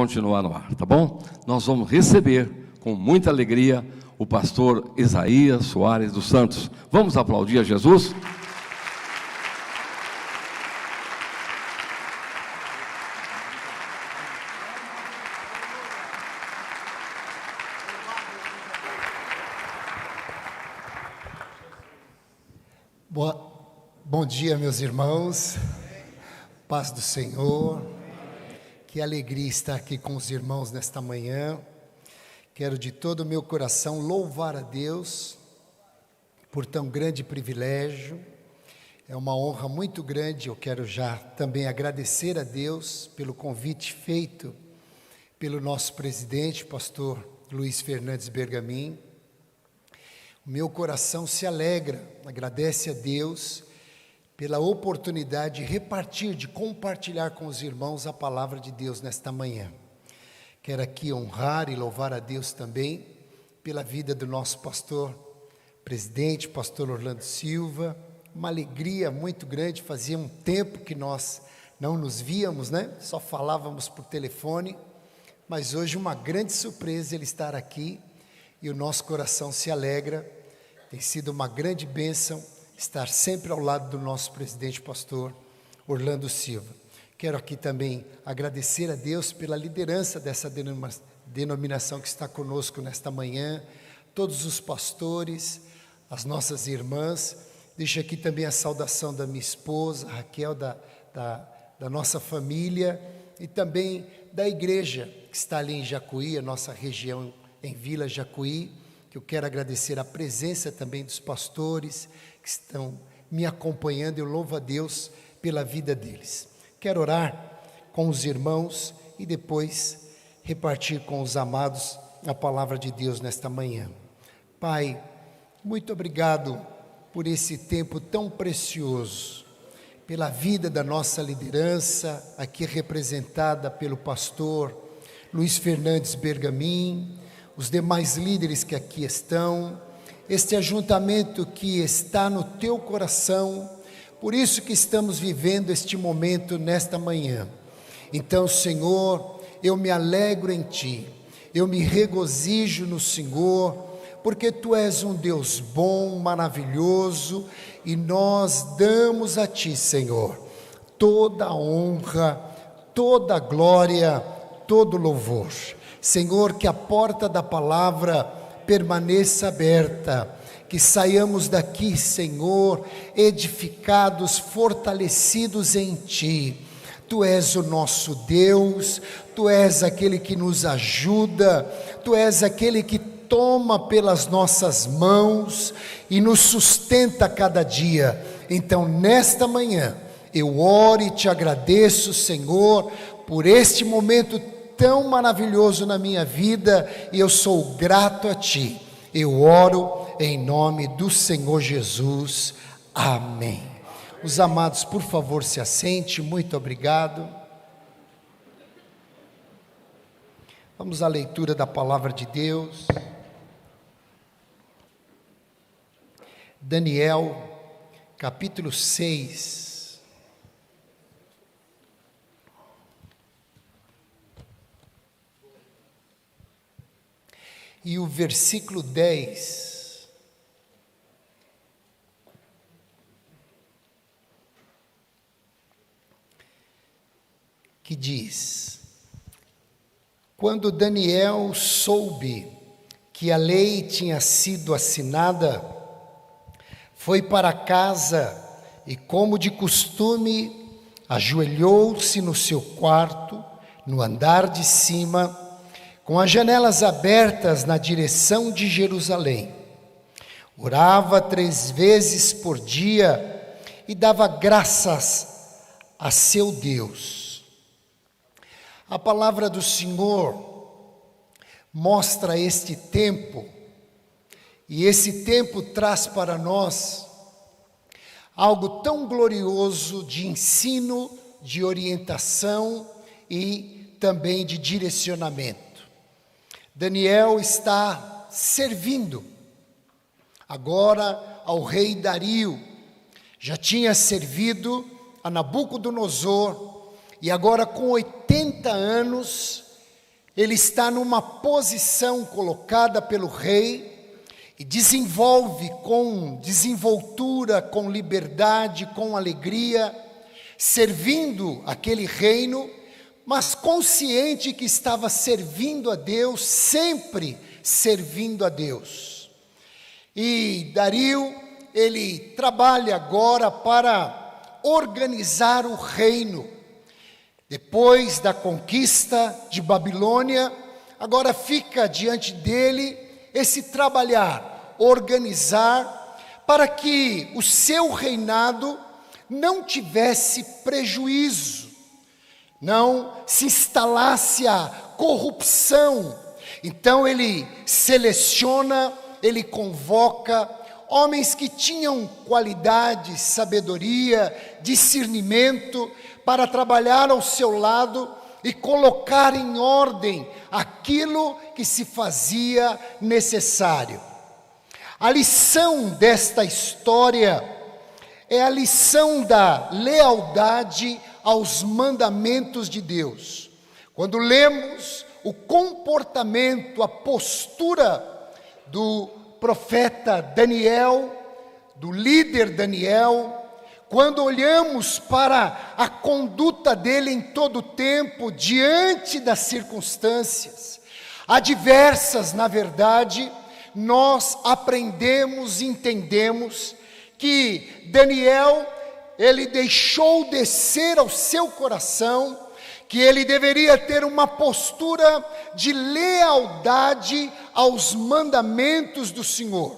continuar no ar, tá bom? Nós vamos receber com muita alegria o pastor Isaías Soares dos Santos. Vamos aplaudir a Jesus? Bom dia, meus irmãos, paz do Senhor, que alegria estar aqui com os irmãos nesta manhã. Quero de todo o meu coração louvar a Deus por tão grande privilégio, é uma honra muito grande. Eu quero já também agradecer a Deus pelo convite feito pelo nosso presidente, pastor Luiz Fernandes Bergamin. O meu coração se alegra, agradece a Deus pela oportunidade de repartir, de compartilhar com os irmãos a palavra de Deus nesta manhã. Quero aqui honrar e louvar a Deus também pela vida do nosso pastor, presidente, pastor Orlando Silva. Uma alegria muito grande, fazia um tempo que nós não nos víamos, né? Só falávamos por telefone, mas hoje uma grande surpresa ele estar aqui e o nosso coração se alegra. Tem sido uma grande bênção estar sempre ao lado do nosso presidente, pastor Orlando Silva. Quero aqui também agradecer a Deus pela liderança dessa denominação que está conosco nesta manhã, todos os pastores, as nossas irmãs. Deixo aqui também a saudação da minha esposa, Raquel, da nossa família, e também da igreja que está ali em Jacuí, a nossa região em Vila Jacuí, que eu quero agradecer a presença também dos pastores que estão me acompanhando. Eu louvo a Deus pela vida deles. Quero orar com os irmãos e depois repartir com os amados a palavra de Deus nesta manhã. Pai, muito obrigado por esse tempo tão precioso, pela vida da nossa liderança, aqui representada pelo pastor Luiz Fernandes Bergamin, os demais líderes que aqui estão, este ajuntamento que está no teu coração, por isso que estamos vivendo este momento nesta manhã. Então, Senhor, eu me alegro em Ti, eu me regozijo no Senhor, porque Tu és um Deus bom, maravilhoso, e nós damos a Ti, Senhor, toda a honra, toda a glória, todo o louvor. Senhor, que a porta da palavra permaneça aberta, que saiamos daqui, Senhor, edificados, fortalecidos em Ti. Tu és o nosso Deus, Tu és aquele que nos ajuda, Tu és aquele que toma pelas nossas mãos e nos sustenta cada dia. Então, nesta manhã, eu oro e Te agradeço, Senhor, por este momento tão maravilhoso na minha vida, e eu sou grato a Ti. Eu oro em nome do Senhor Jesus. Amém. Os amados, por favor, se assente. Muito obrigado. Vamos à leitura da palavra de Deus. Daniel, capítulo 6. E o versículo 10, que diz: quando Daniel soube que a lei tinha sido assinada, foi para casa e, como de costume, ajoelhou-se no seu quarto, no andar de cima, com as janelas abertas na direção de Jerusalém. Orava 3 vezes por dia e dava graças a seu Deus. A palavra do Senhor mostra este tempo, e esse tempo traz para nós algo tão glorioso de ensino, de orientação e também de direcionamento. Daniel está servindo agora ao rei Dario. Já tinha servido a Nabucodonosor, e agora com 80 anos ele está numa posição colocada pelo rei e desenvolve com desenvoltura, com liberdade, com alegria, servindo aquele reino, mas consciente que estava servindo a Deus, sempre servindo a Deus. E Dario, ele trabalha agora para organizar o reino. Depois da conquista de Babilônia, agora fica diante dele esse trabalhar, organizar, para que o seu reinado não tivesse prejuízo, não se instalasse a corrupção. Então ele seleciona, ele convoca homens que tinham qualidade, sabedoria, discernimento, para trabalhar ao seu lado e colocar em ordem aquilo que se fazia necessário. A lição desta história é a lição da lealdade aos mandamentos de Deus. Quando lemos o comportamento, a postura do profeta Daniel, do líder Daniel, quando olhamos para a conduta dele em todo o tempo, diante das circunstâncias adversas, na verdade, nós aprendemos e entendemos que Daniel, ele deixou descer ao seu coração que ele deveria ter uma postura de lealdade aos mandamentos do Senhor.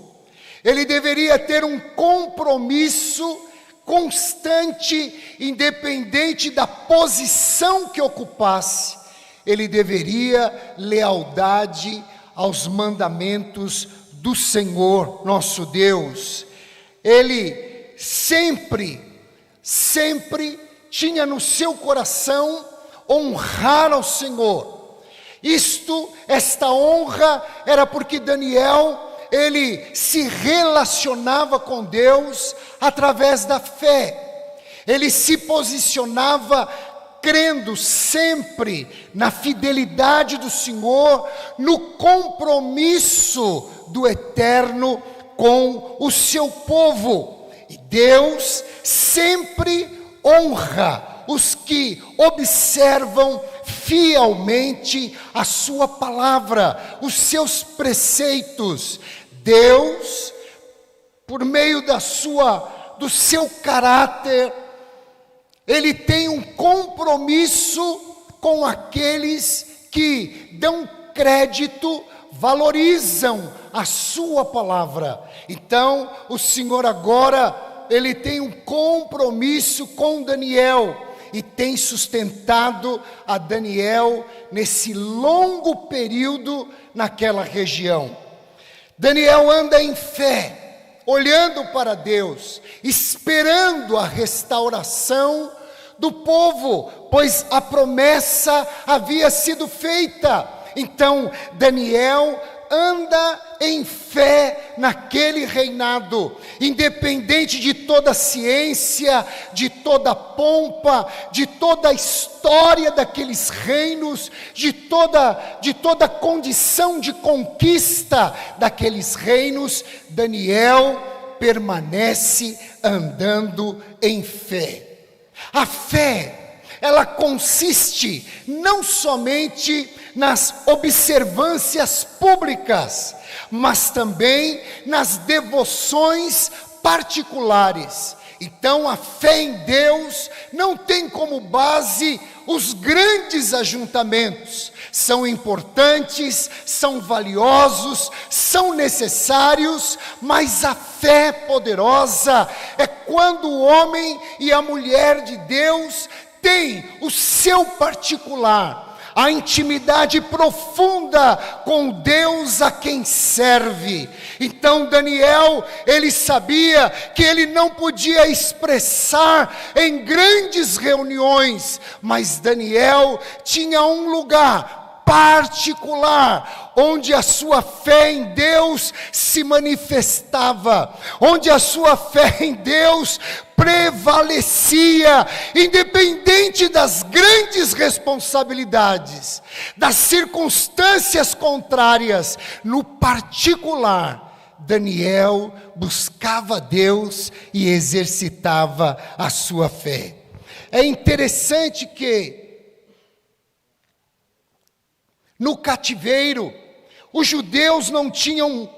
Ele deveria ter um compromisso constante, independente da posição que ocupasse. Ele deveria lealdade aos mandamentos do Senhor, nosso Deus. Ele sempre tinha no seu coração honrar ao Senhor. Esta honra era porque Daniel, ele se relacionava com Deus através da fé. Ele se posicionava crendo sempre na fidelidade do Senhor, no compromisso do Eterno com o seu povo. E Deus sempre honra os que observam fielmente a sua palavra, os seus preceitos. Deus, por meio do seu caráter, ele tem um compromisso com aqueles que dão crédito, valorizam a sua palavra. Então, o Senhor agora, ele tem um compromisso com Daniel e tem sustentado a Daniel nesse longo período naquela região. Daniel anda em fé, olhando para Deus, esperando a restauração do povo, pois a promessa havia sido feita. Então Daniel anda em fé naquele reinado, independente de toda a ciência, de toda a pompa, de toda a história daqueles reinos, de toda a condição de conquista daqueles reinos. Daniel permanece andando em fé. A fé, ela consiste não somente nas observâncias públicas, mas também nas devoções particulares. Então a fé em Deus não tem como base os grandes ajuntamentos. São importantes, são valiosos, são necessários, mas a fé poderosa é quando o homem e a mulher de Deus têm o seu particular, a intimidade profunda com Deus a quem serve. Então Daniel, ele sabia que ele não podia expressar em grandes reuniões, mas Daniel tinha um lugar particular, onde a sua fé em Deus se manifestava, onde a sua fé em Deus prevalecia, independente das grandes responsabilidades, das circunstâncias contrárias. No particular, Daniel buscava Deus e exercitava a sua fé. É interessante que no cativeiro, os judeus não tinham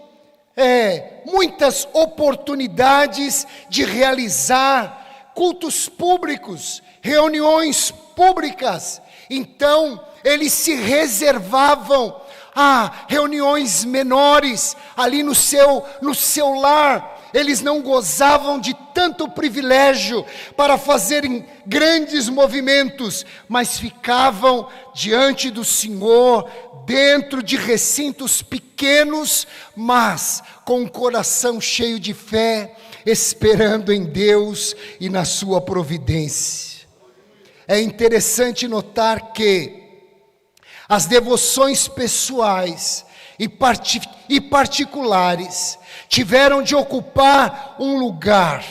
muitas oportunidades de realizar cultos públicos, reuniões públicas. Então, eles se reservavam a reuniões menores ali no seu lar. Eles não gozavam de tanto privilégio para fazerem grandes movimentos, mas ficavam diante do Senhor, dentro de recintos pequenos, mas com o coração cheio de fé, esperando em Deus e na sua providência. É interessante notar que as devoções pessoais e particulares tiveram de ocupar um lugar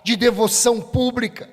de devoção pública,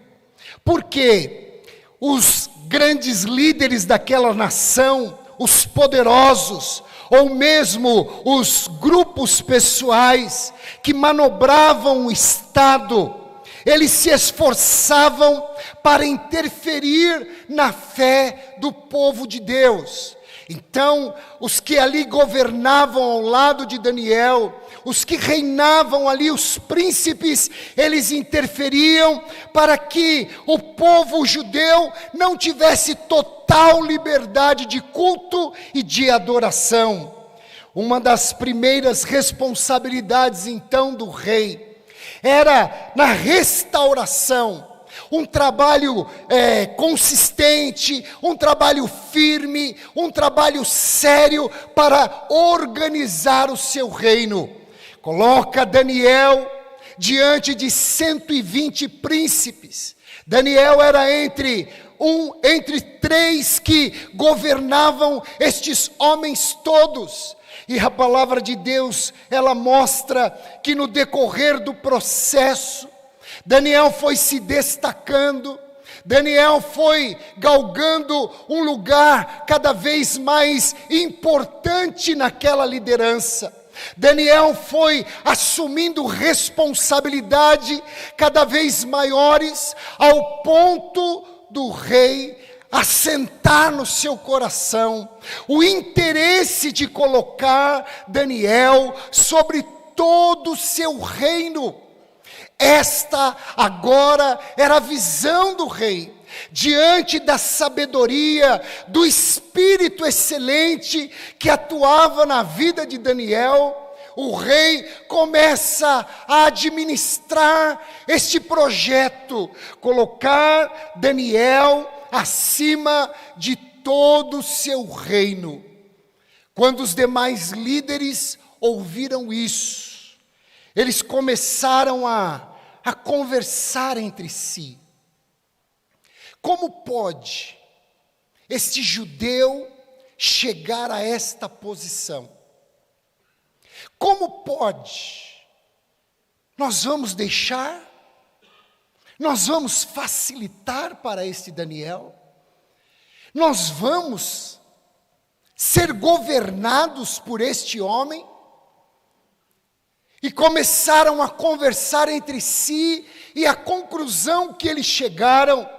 porque os grandes líderes daquela nação, os poderosos, ou mesmo os grupos pessoais que manobravam o Estado, eles se esforçavam para interferir na fé do povo de Deus. Então, os que ali governavam ao lado de Daniel, os que reinavam ali, os príncipes, eles interferiam para que o povo judeu não tivesse total liberdade de culto e de adoração. Uma das primeiras responsabilidades então do rei era na restauração. Um trabalho consistente, um trabalho firme, um trabalho sério para organizar o seu reino. Coloca Daniel diante de 120 príncipes. Daniel era entre 3 que governavam estes homens todos. E a palavra de Deus, ela mostra que no decorrer do processo, Daniel foi se destacando, Daniel foi galgando um lugar cada vez mais importante naquela liderança. Daniel foi assumindo responsabilidade cada vez maiores, ao ponto do rei assentar no seu coração o interesse de colocar Daniel sobre todo o seu reino. Esta agora era a visão do rei, diante da sabedoria, do espírito excelente que atuava na vida de Daniel. O rei começa a administrar este projeto, colocar Daniel acima de todo o seu reino. Quando os demais líderes ouviram isso, eles começaram a conversar entre si. Como pode este judeu chegar a esta posição? Como pode? Nós vamos deixar? Nós vamos facilitar para este Daniel? Nós vamos ser governados por este homem? E começaram a conversar entre si, e a conclusão que eles chegaram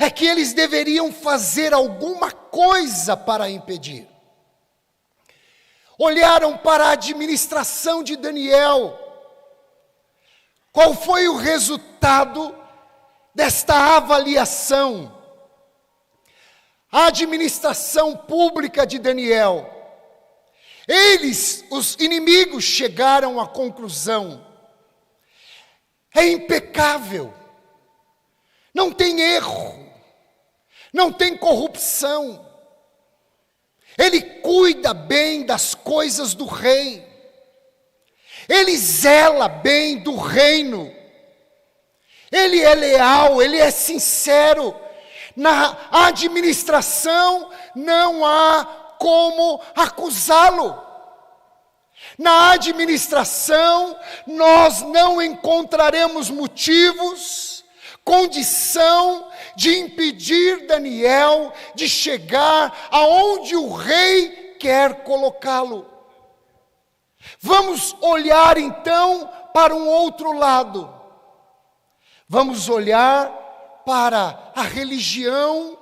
é que eles deveriam fazer alguma coisa para impedir. Olharam para a administração de Daniel. Qual foi o resultado desta avaliação? A administração pública de Daniel. Eles, os inimigos, chegaram à conclusão: é impecável, não tem erro, não tem corrupção, ele cuida bem das coisas do rei, ele zela bem do reino, ele é leal, ele é sincero. Na administração não há como acusá-lo. Na administração, nós não encontraremos motivos, condição de impedir Daniel de chegar aonde o rei quer colocá-lo. Vamos olhar então para um outro lado. Vamos olhar para a religião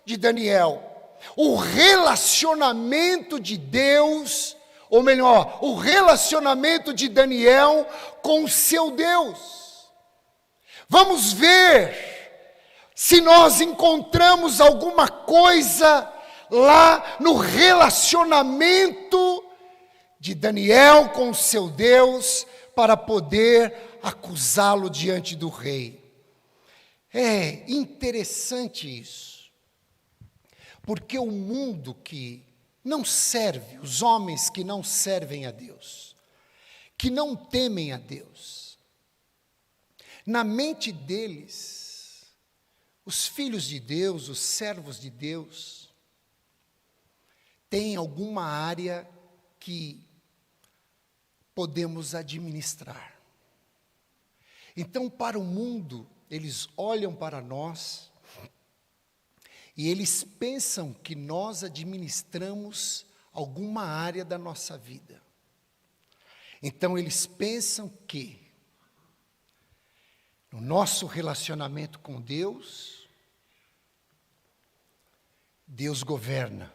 de Daniel. O relacionamento de Deus, ou melhor, o relacionamento de Daniel com o seu Deus. Vamos ver se nós encontramos alguma coisa lá no relacionamento de Daniel com o seu Deus para poder acusá-lo diante do rei. É interessante isso, porque o mundo que não serve, os homens que não servem a Deus, que não temem a Deus, na mente deles, os filhos de Deus, os servos de Deus, têm alguma área que podemos administrar. Então, para o mundo, eles olham para nós e eles pensam que nós administramos alguma área da nossa vida. Então, eles pensam que no nosso relacionamento com Deus, Deus governa,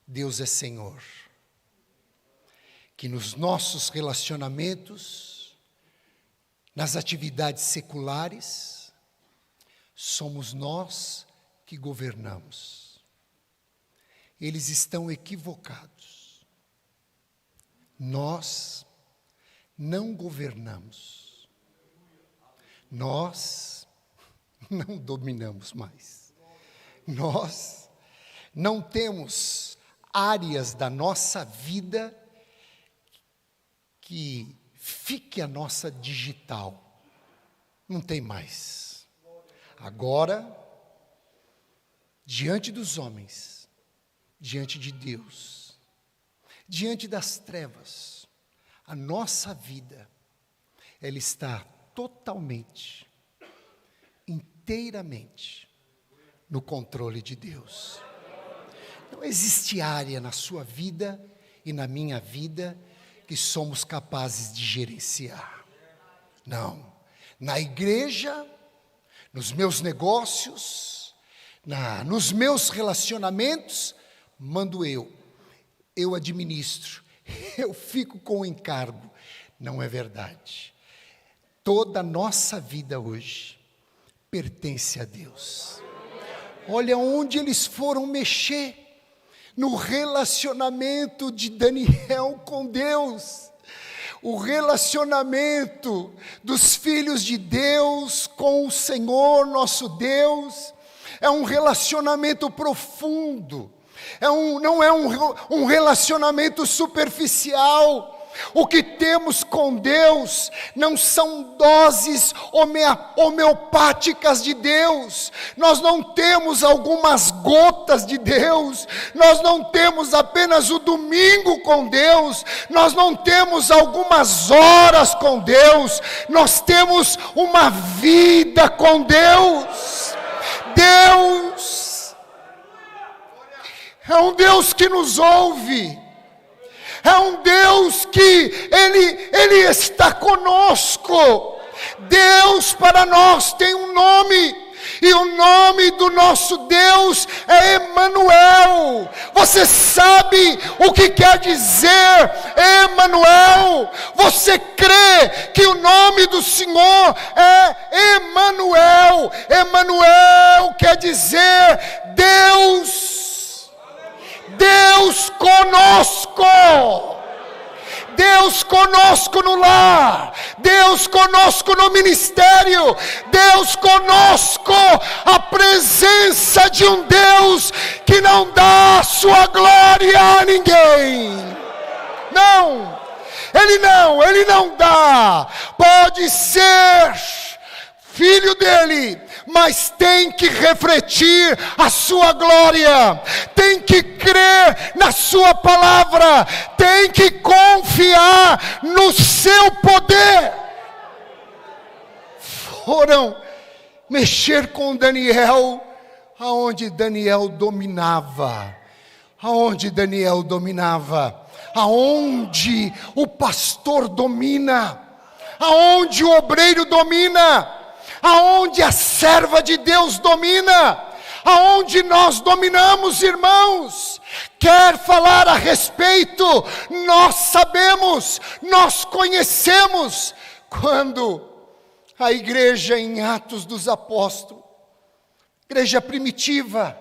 Deus é Senhor. Que nos nossos relacionamentos, nas atividades seculares, somos nós que governamos. Eles estão equivocados. Nós não governamos. Nós não dominamos mais. Nós não temos áreas da nossa vida que fique a nossa digital. Não tem mais. Agora, diante dos homens, diante de Deus, diante das trevas, a nossa vida, ela está totalmente, inteiramente, no controle de Deus. Não existe área na sua vida e na minha vida que somos capazes de gerenciar. Não. Na igreja, nos meus negócios, nos meus relacionamentos, mando eu administro, eu fico com o encargo. Não é verdade. Toda a nossa vida hoje pertence a Deus. Olha onde eles foram mexer. No relacionamento de Daniel com Deus, o relacionamento dos filhos de Deus com o Senhor nosso Deus, é um relacionamento profundo, não é um relacionamento superficial. O que temos com Deus não são doses homeopáticas de Deus. Nós não temos algumas gotas de Deus. Nós não temos apenas o domingo com Deus. Nós não temos algumas horas com Deus. Nós temos uma vida com Deus. Deus é um Deus que nos ouve. É um Deus que Ele está conosco. Deus para nós tem um nome, e o nome do nosso Deus é Emanuel. Você sabe o que quer dizer Emanuel? Você crê que o nome do Senhor é Emanuel? Emanuel quer dizer Deus conosco. Deus conosco no lar, Deus conosco no ministério, Deus conosco, a presença de um Deus que não dá sua glória a ninguém. Não, Ele não dá. Pode ser filho dele, mas tem que refletir a sua glória, tem que crer na sua palavra, tem que confiar no seu poder. Foram mexer com Daniel, aonde Daniel dominava, aonde o pastor domina, aonde o obreiro domina, aonde a serva de Deus domina, aonde nós dominamos, irmãos. Quer falar a respeito, nós sabemos, nós conhecemos. Quando a igreja em Atos dos Apóstolos, igreja primitiva,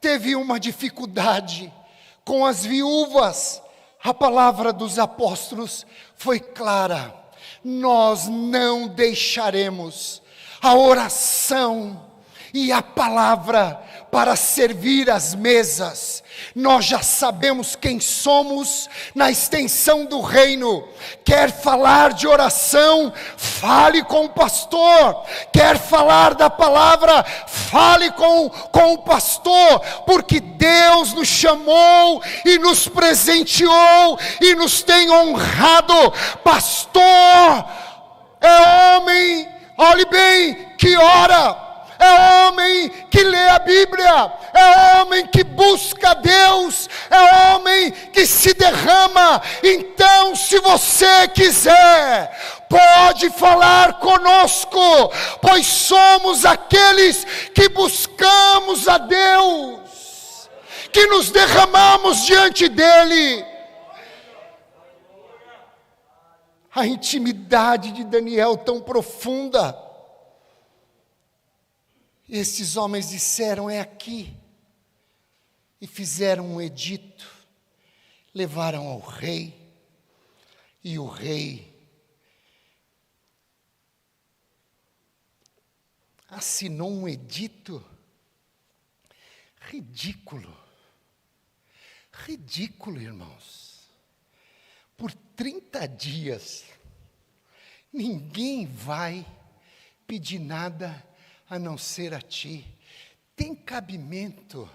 teve uma dificuldade com as viúvas, a palavra dos apóstolos foi clara: nós não deixaremos a oração e a palavra para servir as mesas. Nós já sabemos quem somos na extensão do reino. Quer falar de oração, fale com o pastor. Quer falar da palavra, fale com o pastor, porque Deus nos chamou e nos presenteou e nos tem honrado. Pastor é homem, olhe bem, que ora. É homem que lê a Bíblia, é homem que busca Deus, é homem que se derrama. Então, se você quiser, pode falar conosco, pois somos aqueles que buscamos a Deus, que nos derramamos diante dEle. A intimidade de Daniel tão profunda. Esses homens disseram: é aqui. E fizeram um edito, levaram ao rei, e o rei assinou um edito ridículo, irmãos. Por 30 dias, ninguém vai pedir nada a não ser a ti. Tem cabimento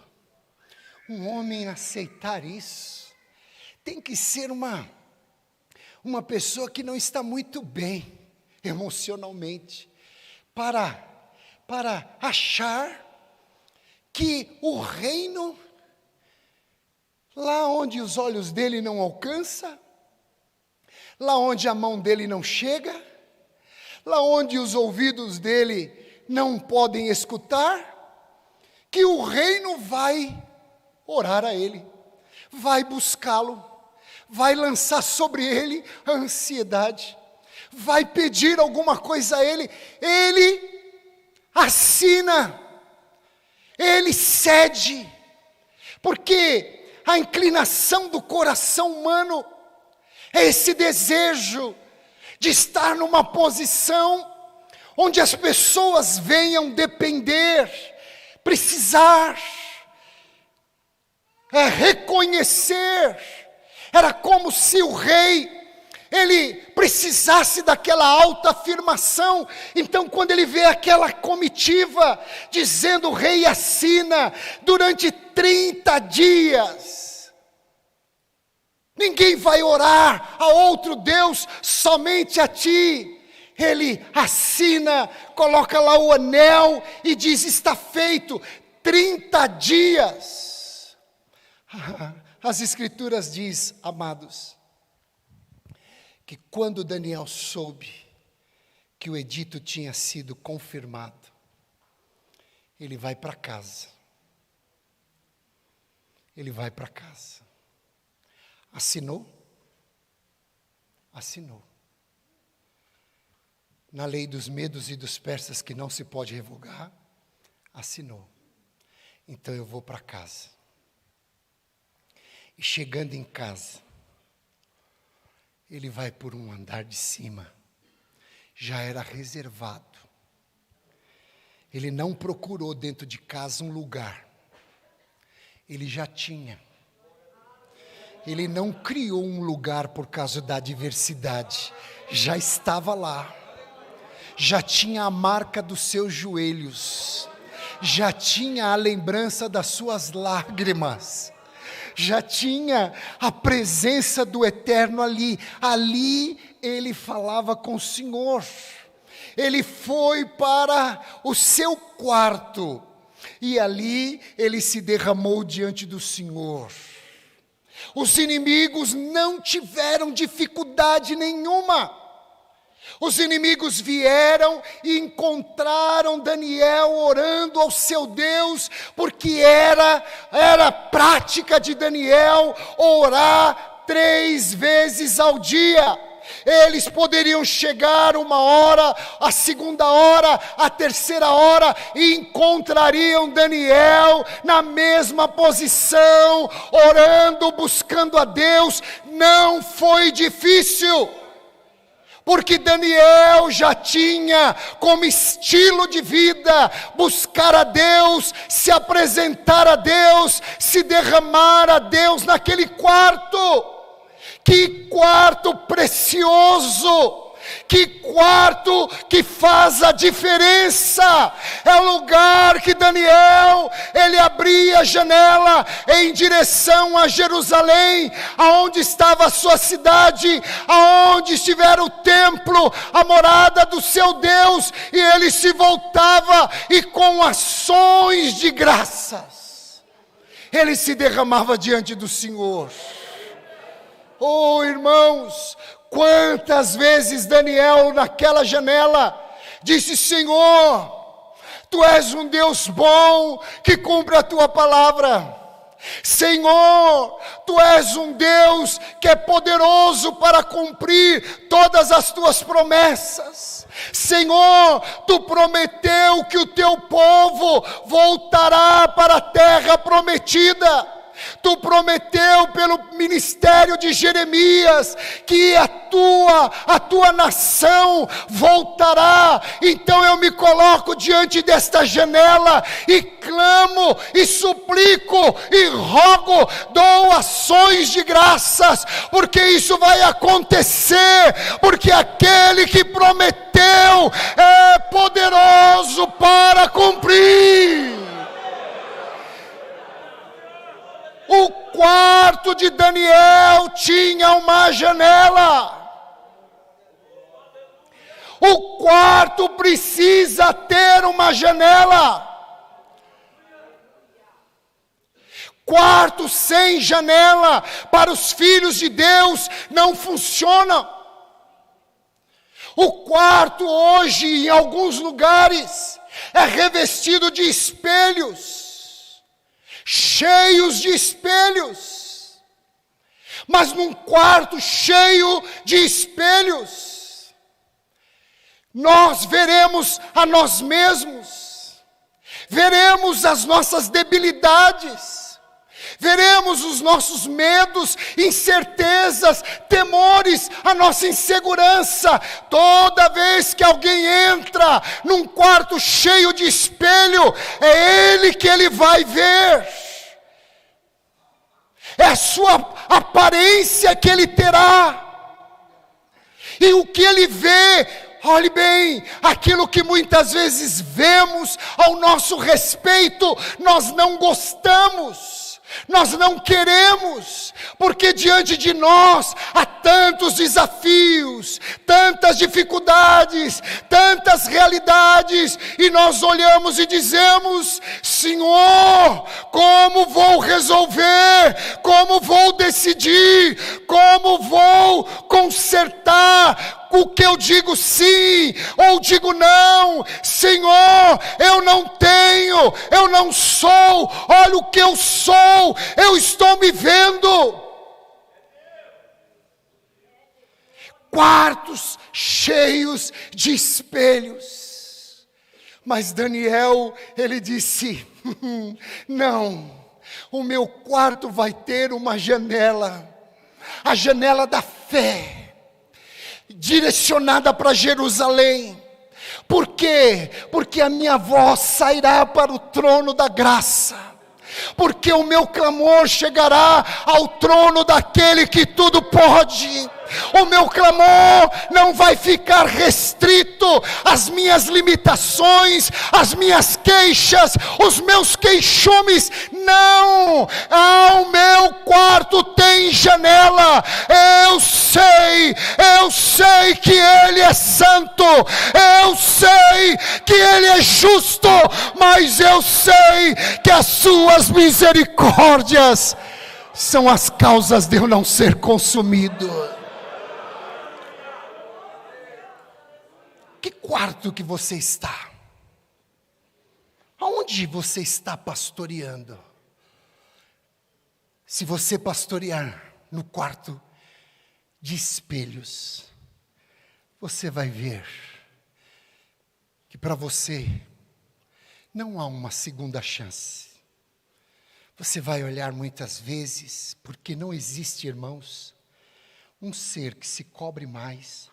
um homem aceitar isso? Tem que ser uma pessoa que não está muito bem emocionalmente, para achar que o reino, lá onde os olhos dele não alcançam, lá onde a mão dele não chega, lá onde os ouvidos dele não podem escutar, que o reino vai orar a ele, vai buscá-lo, vai lançar sobre ele a ansiedade, vai pedir alguma coisa a ele. Ele assina, ele cede, porque a inclinação do coração humano é esse desejo de estar numa posição onde as pessoas venham depender, precisar, reconhecer. Era como se o rei, ele precisasse daquela autoafirmação. Então, quando ele vê aquela comitiva, dizendo: o rei assina durante 30 dias, ninguém vai orar a outro Deus, somente a ti. Ele assina, coloca lá o anel e diz: está feito. 30 dias. As escrituras diz, amados, que quando Daniel soube que o edito tinha sido confirmado, ele vai para casa. Ele vai para casa. Assinou? Assinou. Na lei dos medos e dos persas, que não se pode revogar, assinou. Então eu vou para casa. E chegando em casa, ele vai por um andar de cima. Já era reservado. Ele não procurou dentro de casa um lugar. Ele já tinha. Ele não criou um lugar por causa da adversidade. Já estava lá. já tinha a marca dos seus joelhos, já tinha a lembrança das suas lágrimas, já tinha a presença do Eterno ali. Ali ele falava com o Senhor. Ele foi para o seu quarto e ali ele se derramou diante do Senhor. Os inimigos não tiveram dificuldade nenhuma. Os inimigos vieram e encontraram Daniel orando ao seu Deus, porque era prática de Daniel orar 3 vezes ao dia. Eles poderiam chegar 1 hora, a 2ª hora, a 3ª hora, e encontrariam Daniel na mesma posição, orando, buscando a Deus. Não foi difícil, porque Daniel já tinha como estilo de vida buscar a Deus, se apresentar a Deus, se derramar a Deus naquele quarto. Que quarto precioso! Que quarto que faz a diferença! É o lugar que Daniel, ele abria a janela em direção a Jerusalém, aonde estava a sua cidade, aonde estivera o templo, a morada do seu Deus, e ele se voltava e com ações de graças, ele se derramava diante do Senhor. Oh, irmãos, quantas vezes Daniel naquela janela disse: Senhor, Tu és um Deus bom que cumpre a Tua palavra. Senhor, Tu és um Deus que é poderoso para cumprir todas as Tuas promessas. Senhor, Tu prometeu que o Teu povo voltará para a terra prometida. Tu prometeu pelo ministério de Jeremias que a tua nação voltará. Então eu me coloco diante desta janela e clamo e suplico e rogo, dou ações de graças, porque isso vai acontecer, porque aquele que prometeu é poderoso para cumprir. O quarto de Daniel tinha uma janela. O quarto precisa ter uma janela. Quarto sem janela para os filhos de Deus não funciona. O quarto hoje, em alguns lugares, é revestido de espelhos, cheios de espelhos. Mas num quarto cheio de espelhos, nós veremos a nós mesmos, veremos as nossas debilidades, veremos os nossos medos, incertezas, temores, a nossa insegurança. Toda vez que alguém entra num quarto cheio de espelho, é ele que ele vai ver, é a sua aparência que ele terá, e o que ele vê. Olhe bem, aquilo que muitas vezes vemos ao nosso respeito, nós não gostamos, nós não queremos, porque diante de nós há tantos desafios, tantas dificuldades, tantas realidades, e nós olhamos e dizemos: Senhor, como vou resolver? Como vou decidir? Como vou consertar? O que eu digo sim, ou digo não? Senhor, eu não tenho, eu não sou, olha o que eu sou, eu estou me vendo. Quartos cheios de espelhos. Mas Daniel, ele disse: não, o meu quarto vai ter uma janela, a janela da fé, direcionada para Jerusalém. Por quê? Porque a minha voz sairá para o trono da graça. porque o meu clamor chegará ao trono daquele que tudo pode. O meu clamor não vai ficar restrito às minhas limitações, às minhas queixas, os meus queixumes. Não, o meu quarto tem janela. Eu sei que Ele é santo, eu sei que Ele é justo, mas eu sei que as suas misericórdias são as causas de eu não ser consumido. Que quarto que você está? Aonde você está pastoreando? Se você pastorear no quarto de espelhos, você vai ver que para você não há uma segunda chance. Você vai olhar muitas vezes, porque não existe, irmãos, um ser que se cobre mais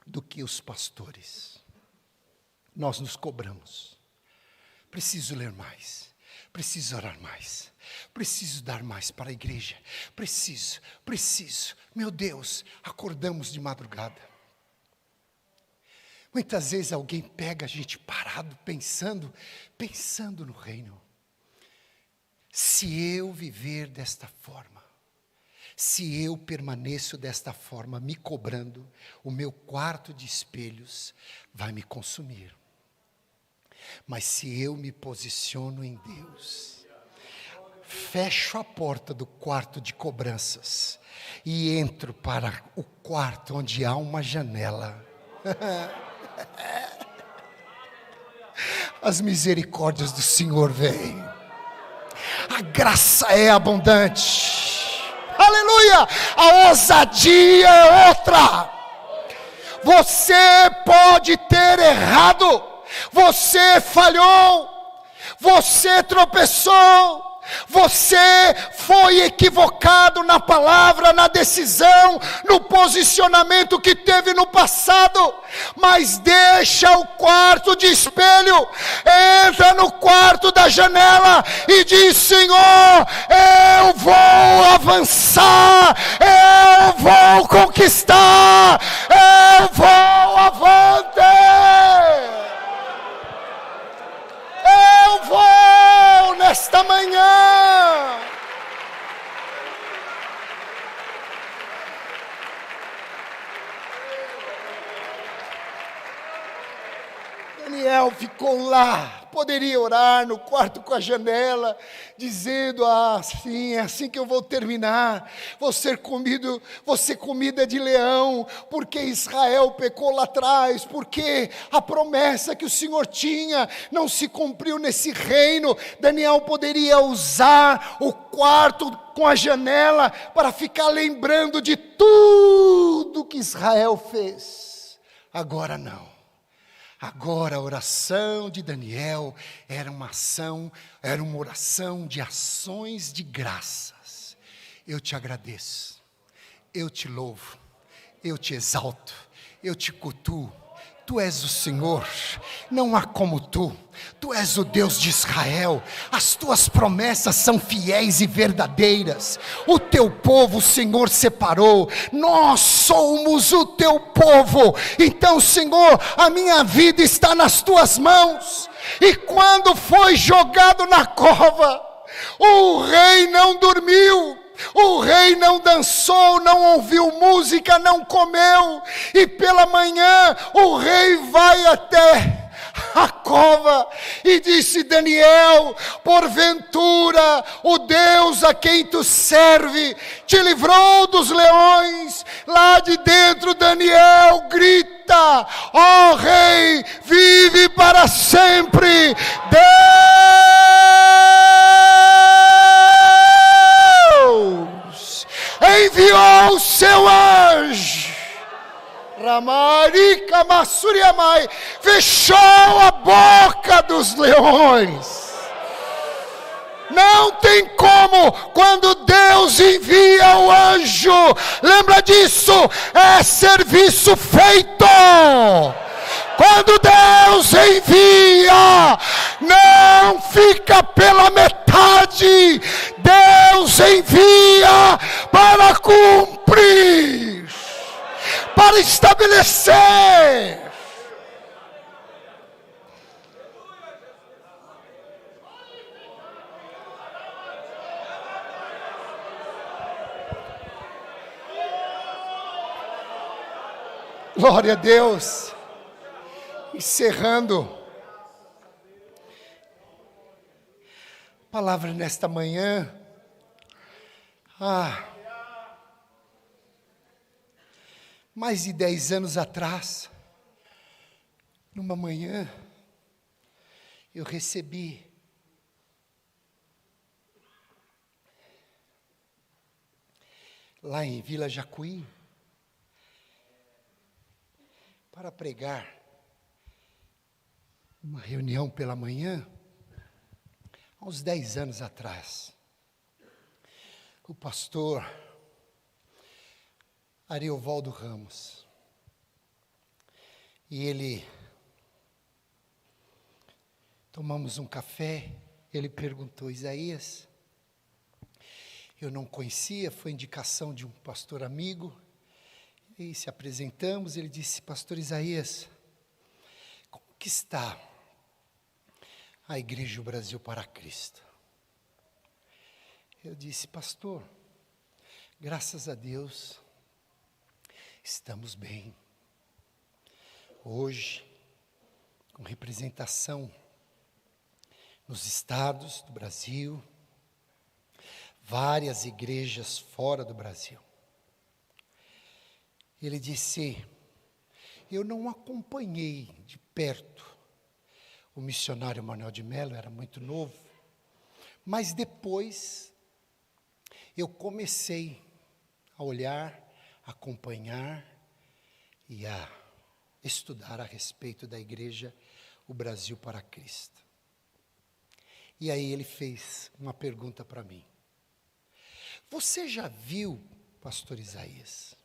do que os pastores. Nós nos cobramos. Preciso ler mais, preciso orar mais, preciso dar mais para a igreja, preciso, meu Deus, acordamos de madrugada. Muitas vezes alguém pega a gente parado, pensando no reino. Se eu viver desta forma, se eu permaneço desta forma, me cobrando, o meu quarto de espelhos vai me consumir. Mas se eu me posiciono em Deus, fecho a porta do quarto de cobranças e entro para o quarto onde há uma janela, as misericórdias do Senhor vêm, a graça é abundante. Aleluia! A ousadia é outra. Você pode ter errado, você falhou, você tropeçou, você foi equivocado na palavra, na decisão, no posicionamento que teve no passado, mas deixa o quarto de espelho, entra no quarto da janela e diz: Senhor, eu vou avançar, eu vou conquistar, eu vou avante, eu vou nesta manhã. Daniel ficou lá, poderia orar no quarto com a janela, dizendo: assim, é assim que eu vou terminar, vou ser comida de leão, porque Israel pecou lá atrás, porque a promessa que o Senhor tinha não se cumpriu nesse reino. Daniel poderia usar o quarto com a janela para ficar lembrando de tudo que Israel fez. Agora não. Agora a oração de Daniel era uma oração de ações de graças. Eu te agradeço, eu te louvo, eu te exalto, eu te cultuo. Tu és o Senhor, não há como tu. Tu és o Deus de Israel, as tuas promessas são fiéis e verdadeiras. O teu povo o Senhor separou, nós somos o teu povo. Então, Senhor, a minha vida está nas tuas mãos. E quando foi jogado na cova, o rei não dormiu, o rei não dançou, não ouviu música, não comeu. E pela manhã o rei vai até a cova e disse: Daniel, porventura o Deus a quem tu serve te livrou dos leões? Lá de dentro Daniel grita: ó rei, vive para sempre. Deus enviou o seu anjo, Ramarika Massuriamai, fechou a boca dos leões. Não tem como, quando Deus envia o anjo, lembra disso, é serviço feito. Quando Deus envia, não fica pela metade. Deus envia para cumprir, para estabelecer. Glória a Deus. Encerrando a palavra nesta manhã. Mais de 10 anos atrás, numa manhã, eu recebi lá em Vila Jacuí para pregar uma reunião pela manhã, há uns 10 anos atrás. O pastor Ariovaldo Ramos, e ele, tomamos um café, ele perguntou: Isaías, eu não conhecia, foi indicação de um pastor amigo, e se apresentamos, ele disse: pastor Isaías, como que está a Igreja Brasil para Cristo? Eu disse: pastor, graças a Deus, estamos bem. Hoje, com representação nos estados do Brasil, várias igrejas fora do Brasil. Ele disse: eu não acompanhei de perto o missionário Manuel de Melo, era muito novo, mas depois eu comecei a olhar, a acompanhar e a estudar a respeito da igreja, o Brasil para Cristo. E aí ele fez uma pergunta para mim: você já viu, pastor Isaías?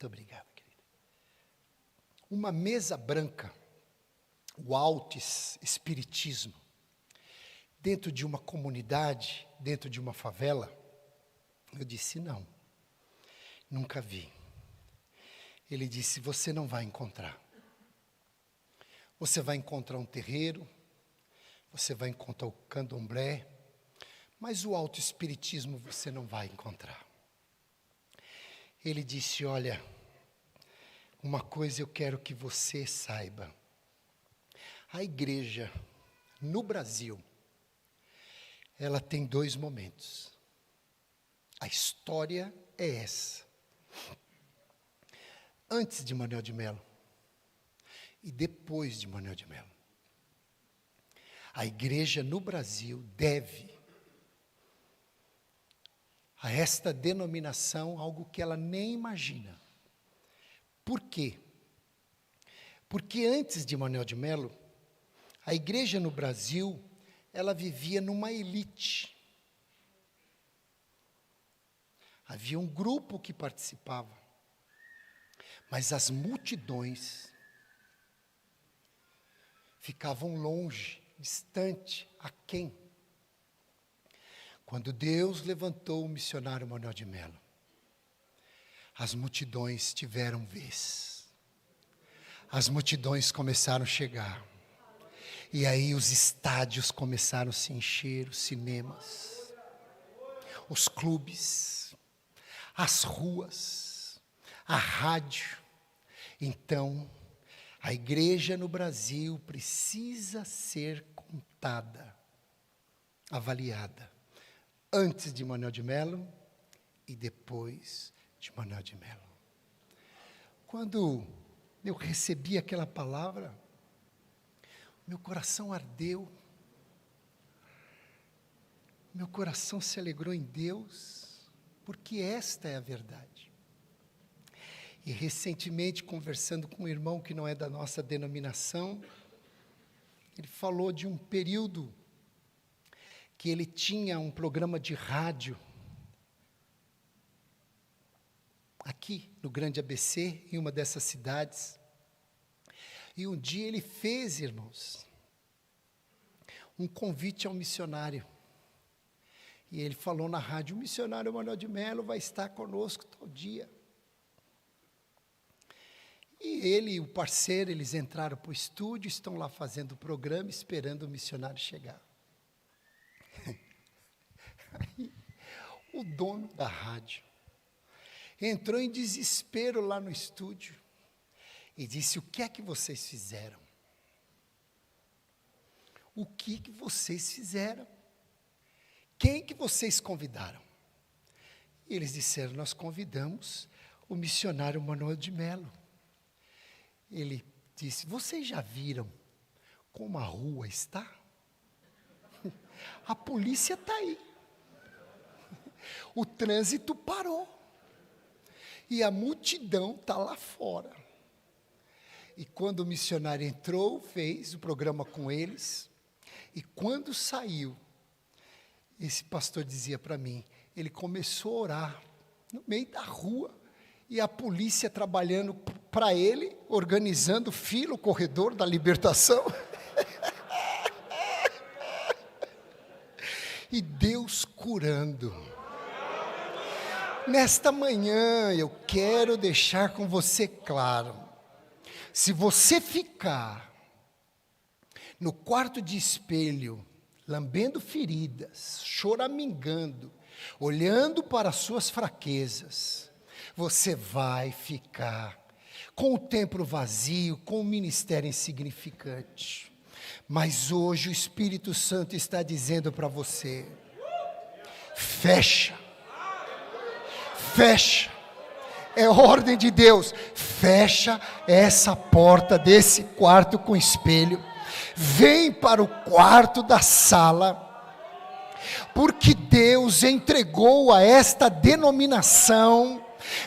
Muito obrigado, querido. Uma mesa branca, o alto espiritismo, dentro de uma comunidade, dentro de uma favela? Eu disse: não, nunca vi. Ele disse: você não vai encontrar. Você vai encontrar um terreiro, você vai encontrar o candomblé, mas o alto espiritismo você não vai encontrar. Ele disse: olha, uma coisa eu quero que você saiba. A igreja no Brasil, ela tem 2 momentos. A história é essa. Antes de Manuel de Melo e depois de Manuel de Melo. A igreja no Brasil deve a esta denominação algo que ela nem imagina. Por quê? Porque antes de Manuel de Melo, a igreja no Brasil, ela vivia numa elite. Havia um grupo que participava, mas as multidões ficavam longe, distante, aquém. Quando Deus levantou o missionário Manuel de Melo, as multidões tiveram vez. As multidões começaram a chegar. E aí os estádios começaram a se encher, os cinemas, os clubes, as ruas, a rádio. Então, a igreja no Brasil precisa ser contada, avaliada, antes de Manuel de Melo e depois de Manuel de Melo. Quando eu recebi aquela palavra, meu coração ardeu, meu coração se alegrou em Deus, porque esta é a verdade. E recentemente, conversando com um irmão que não é da nossa denominação, ele falou de um período que ele tinha um programa de rádio, aqui no Grande ABC, em uma dessas cidades, E um dia ele fez, irmãos, um convite ao missionário. E ele falou na rádio: o missionário Manuel de Melo vai estar conosco tal dia. E ele e o parceiro, eles entraram para o estúdio, estão lá fazendo o programa, esperando o missionário chegar. Aí, o dono da rádio entrou em desespero lá no estúdio e disse: o que é que vocês fizeram? O que vocês fizeram? Quem que vocês convidaram? E eles disseram: nós convidamos o missionário Manuel de Melo. Ele disse: vocês já viram como a rua está? A polícia está aí. O trânsito parou. E a multidão está lá fora. E quando o missionário entrou, fez o programa com eles. E quando saiu, esse pastor dizia para mim, ele começou a orar no meio da rua. E a polícia trabalhando para ele, organizando fila, o corredor da libertação. E Deus curando. Nesta manhã eu quero deixar com você claro, se você ficar no quarto de espelho, lambendo feridas, choramingando, olhando para as suas fraquezas, você vai ficar com o templo vazio, com o ministério insignificante. Mas hoje o Espírito Santo está dizendo para você: fecha, é ordem de Deus, fecha essa porta desse quarto com espelho, vem para o quarto da sala, porque Deus entregou a esta denominação,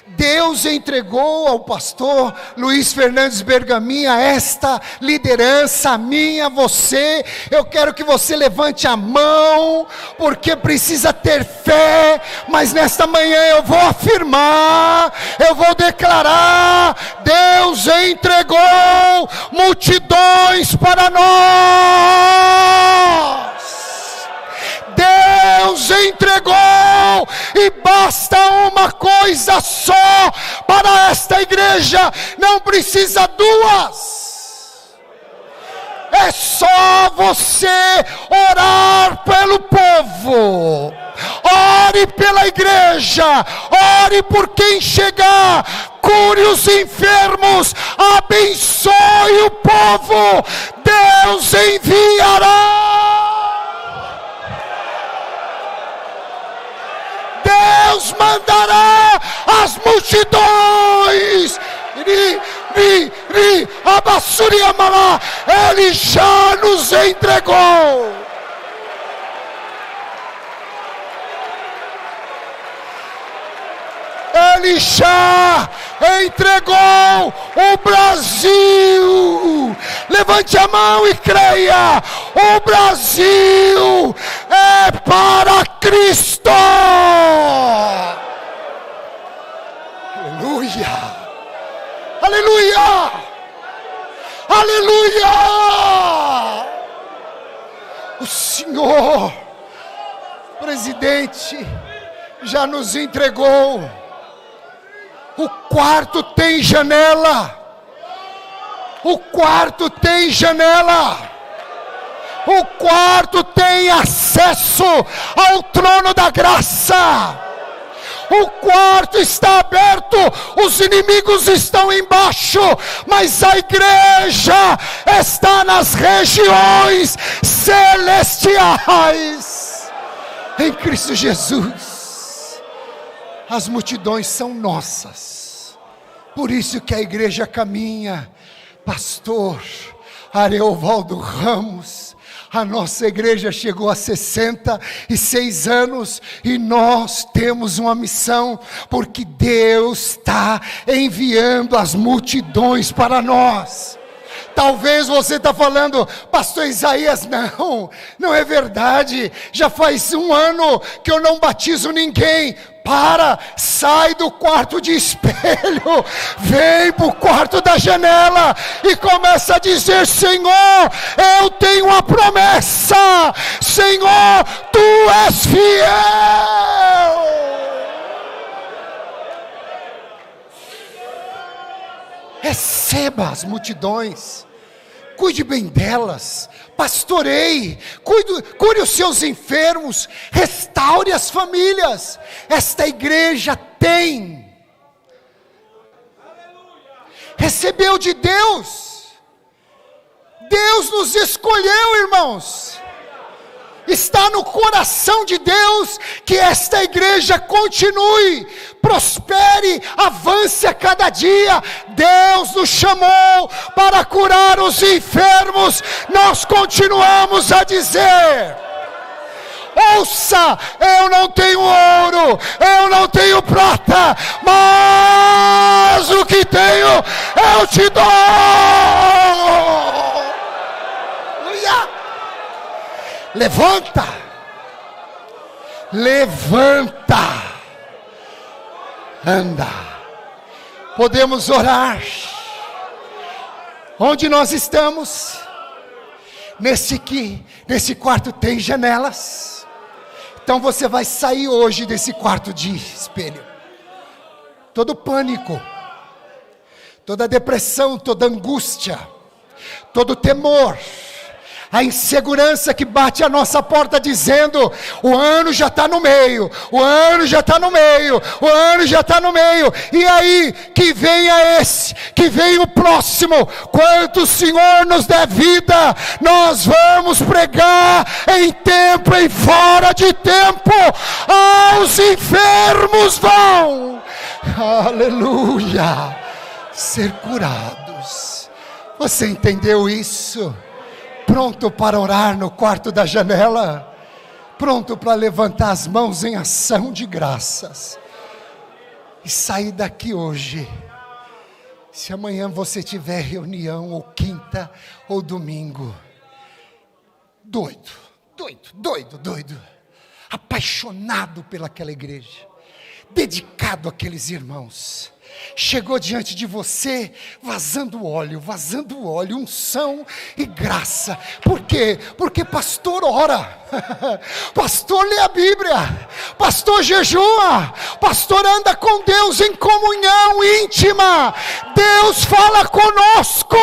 Deus entregou ao pastor Luiz Fernandes Bergamin, a esta liderança, a mim, a você. Eu quero que você levante a mão, porque precisa ter fé, mas nesta manhã eu vou afirmar, eu vou declarar: Deus entregou multidões para nós. Deus entregou, e basta uma coisa só para esta igreja, não precisa duas. É só você orar pelo povo, ore pela igreja, ore por quem chegar, cure os enfermos, abençoe o povo, Deus enviará. Deus mandará as multidões. Ele já nos entregou. Ele já entregou o Brasil. Levante a mão e creia: o Brasil é para Cristo. Aleluia, aleluia, aleluia. O Senhor, presidente, já nos entregou. O quarto tem janela. O quarto tem janela. O quarto tem acesso ao trono da graça. O quarto está aberto, os inimigos estão embaixo, mas a igreja está nas regiões celestiais. Em Cristo Jesus, as multidões são nossas. Por isso que a igreja caminha. Pastor Areovaldo Ramos, a nossa igreja chegou a 66 anos e nós temos uma missão, porque Deus está enviando as multidões para nós. Talvez você está falando, pastor Isaías, não é verdade. Já faz 1 ano que eu não batizo ninguém. Sai do quarto de espelho, vem para o quarto da janela e começa a dizer: Senhor, eu tenho uma promessa, Senhor, Tu és fiel. Receba as multidões, cuide bem delas, pastoreie, cure os seus enfermos, restaure as famílias. Esta igreja recebeu de Deus. Deus nos escolheu, irmãos. Está no coração de Deus que esta igreja continue, prospere, avance a cada dia. Deus nos chamou para curar os enfermos. Nós continuamos a dizer: ouça, eu não tenho ouro, eu não tenho prata, mas o que tenho eu te dou. Levanta, anda. Podemos orar. Onde nós estamos? Nesse quarto tem janelas. Então você vai sair hoje desse quarto de espelho. Todo pânico, toda depressão, toda angústia, todo temor, a insegurança que bate a nossa porta dizendo: o ano já está no meio, o ano já está no meio, o ano já está no meio. E aí, que venha esse, que venha o próximo. Quanto o Senhor nos der vida, nós vamos pregar em tempo e fora de tempo. Aos enfermos vão, aleluia, ser curados. Você entendeu isso? Pronto para orar no quarto da janela, pronto para levantar as mãos em ação de graças e sair daqui hoje. Se amanhã você tiver reunião, ou quinta, ou domingo, doido, apaixonado pelaquela igreja, dedicado àqueles irmãos, chegou diante de você vazando óleo, unção e graça. Por quê? Porque pastor ora, pastor lê a Bíblia, pastor jejua, pastor anda com Deus em comunhão íntima. Deus fala conosco,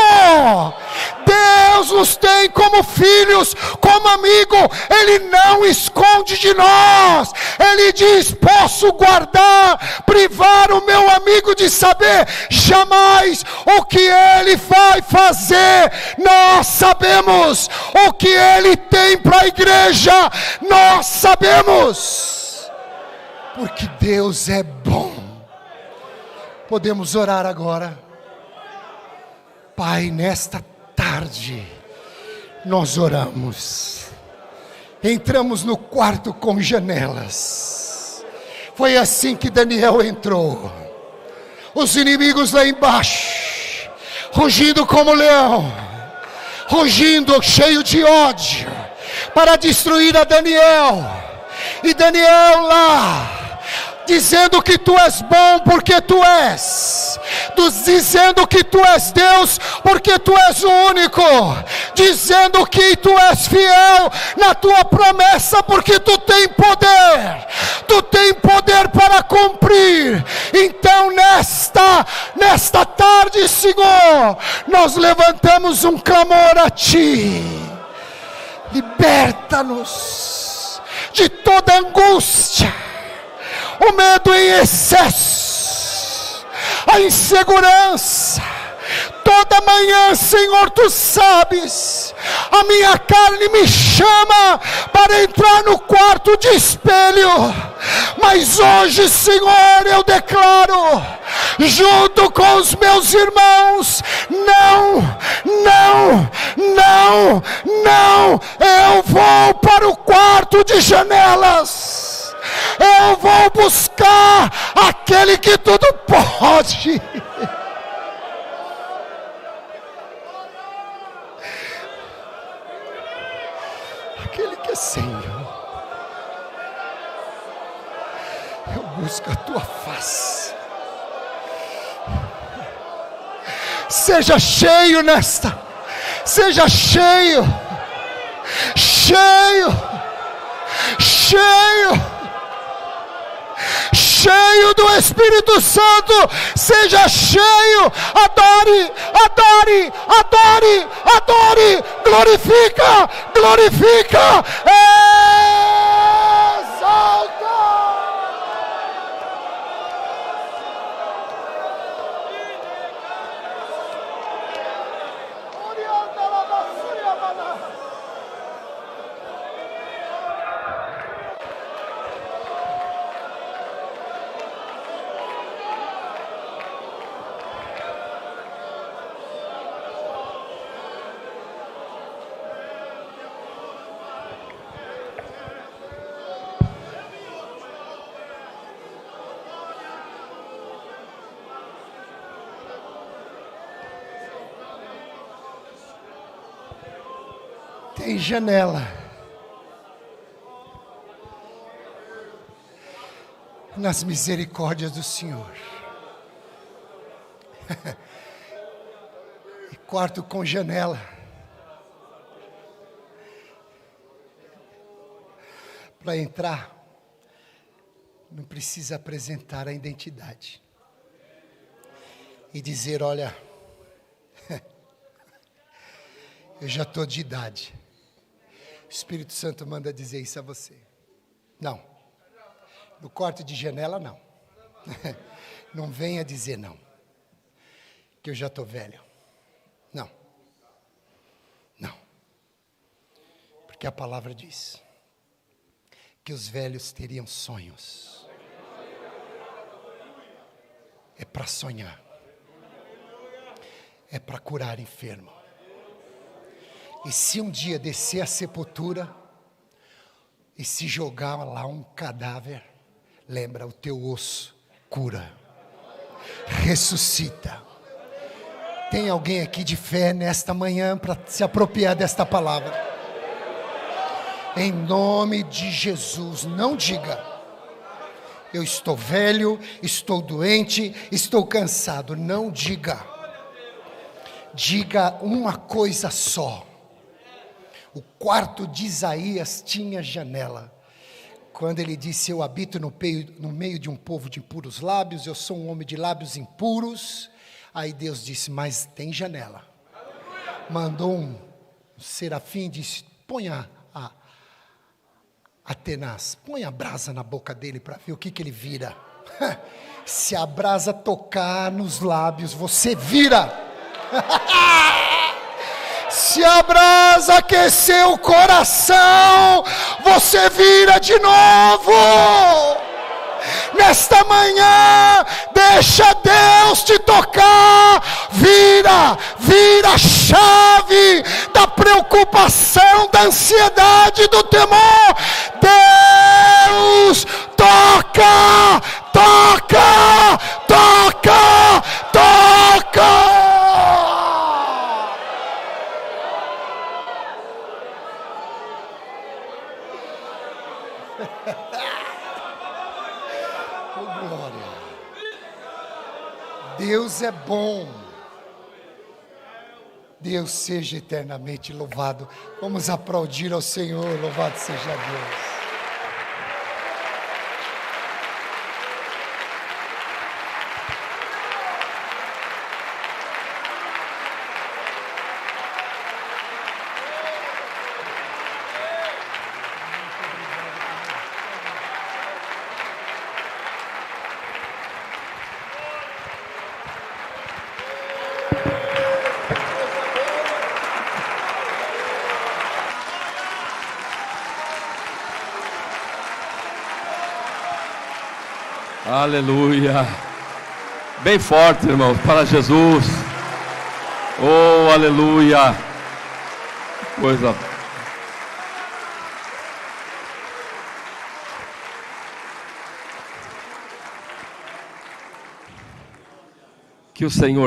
Deus nos tem como filhos, como amigo. Ele não esconde de nós. Ele diz: posso guardar, privar o meu amigo de saber jamais o que ele vai fazer. Nós sabemos o que ele tem para a igreja. Nós sabemos, porque Deus é bom. Podemos orar agora. Pai, nesta tarde nós oramos, entramos no quarto com janelas. Foi assim que Daniel entrou. Os inimigos lá embaixo, rugindo como leão, rugindo cheio de ódio, para destruir a Daniel. E Daniel lá, dizendo que tu és bom porque tu és, dizendo que tu és Deus porque tu és o único, dizendo que tu és fiel na tua promessa porque tu tem poder para cumprir. Então nesta tarde, Senhor, nós levantamos um clamor a Ti. Liberta-nos de toda angústia, o medo em excesso, a insegurança. Toda manhã, Senhor, Tu sabes, a minha carne me chama para entrar no quarto de espelho. Mas hoje, Senhor, eu declaro, junto com os meus irmãos: não, eu vou para o quarto de janelas. Eu vou buscar aquele que tudo pode. aquele que é Senhor. Eu busco a tua face. Seja cheio seja cheio, cheio do Espírito Santo, seja cheio, adore, glorifica, exalta. Tem janela nas misericórdias do Senhor. E quarto com janela para entrar, não precisa apresentar a identidade e dizer: olha, eu já estou de idade. O Espírito Santo manda dizer isso a você. Não. No quarto de janela, não. Não venha dizer não. Que eu já estou velho. Não. Não. Porque a palavra diz que os velhos teriam sonhos. É para sonhar. É para curar enfermo. E se um dia descer a sepultura e se jogar lá um cadáver, lembra, o teu osso cura, ressuscita. Tem alguém aqui de fé nesta manhã para se apropriar desta palavra? Em nome de Jesus, não diga: eu estou velho, estou doente, estou cansado. Não diga. Diga uma coisa só. O quarto de Isaías tinha janela. Quando ele disse: eu habito no meio de um povo de impuros lábios, eu sou um homem de lábios impuros. Aí Deus disse: mas tem janela. Mandou um serafim e disse: ponha a tenaz, põe a brasa na boca dele para ver o que ele vira. Se a brasa tocar nos lábios, você vira. Se a brasa aquecer o coração, você vira de novo. Nesta manhã, deixa Deus te tocar. Vira a chave da preocupação, da ansiedade, do temor. Deus toca. Oh, glória. Deus é bom. Deus seja eternamente louvado. Vamos aplaudir ao Senhor. Louvado seja Deus. Aleluia. Bem forte, irmãos, para Jesus. Oh, aleluia. Coisa. Que o Senhor